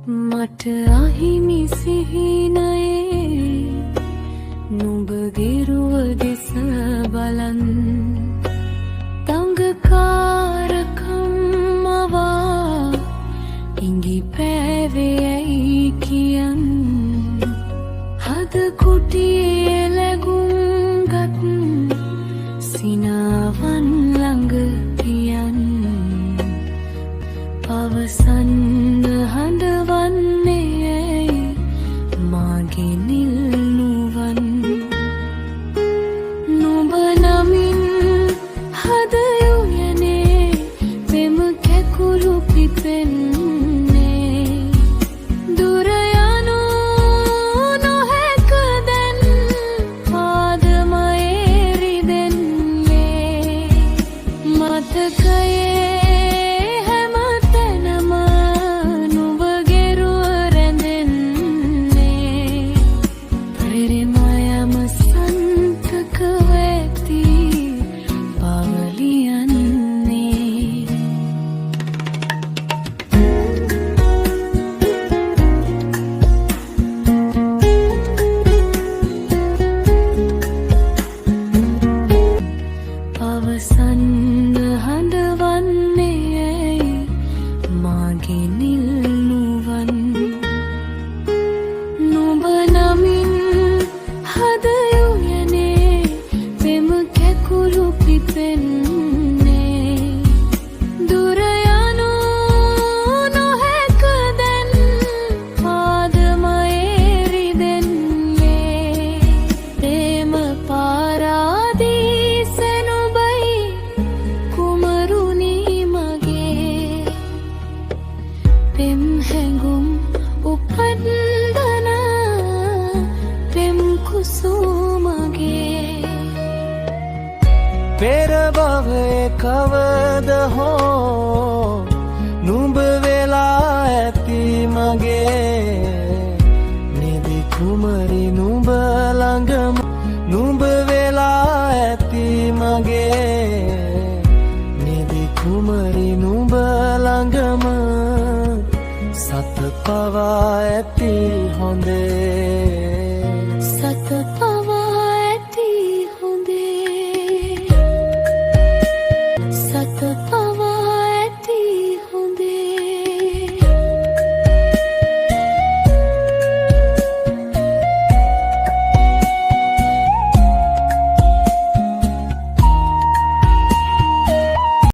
මට අහිමි සිහිනයේ නුඹගේ රුව දෙස බලන් තංගකාරකම් මවා ඉඟි පෑවේයි කියන් හද කුටියේ ලැබුම්ගත් සිනාවන් ළඟ පියන් පවසන්න හඬවන්නේ ඇයි මාගේ නිල් නුවන් නුඹ නමින් හද යුයනේ පෙම කැකුළු පිපෙන්නේ දුර යනු නොහැක දැන් පාදමයේ රිදෙන්නේ මතකයේ පවසන්න හඬවන්නේ ඇයි මාගේ නිල් නුවන් නුඹ නමින් හද යුයනේ පෙම කැකුළු පිපෙන්නේ දුර යනු නොහැක දැන් පාදමයේ රිදෙන්නේ ප්‍රේම පාරාදීසෙ පෙම් හැඟුම් උපන්දන පෙම් කුසුමගේ පෙර භවයේ කවද හෝ නුඹ වෙලා ඇති මගේ නිදි කුමරි නුඹ ළඟම නුඹ වෙලා ඇති මගේ නිදි කුමරි නුඹ ළඟම සත පවා ඇති හොඳේ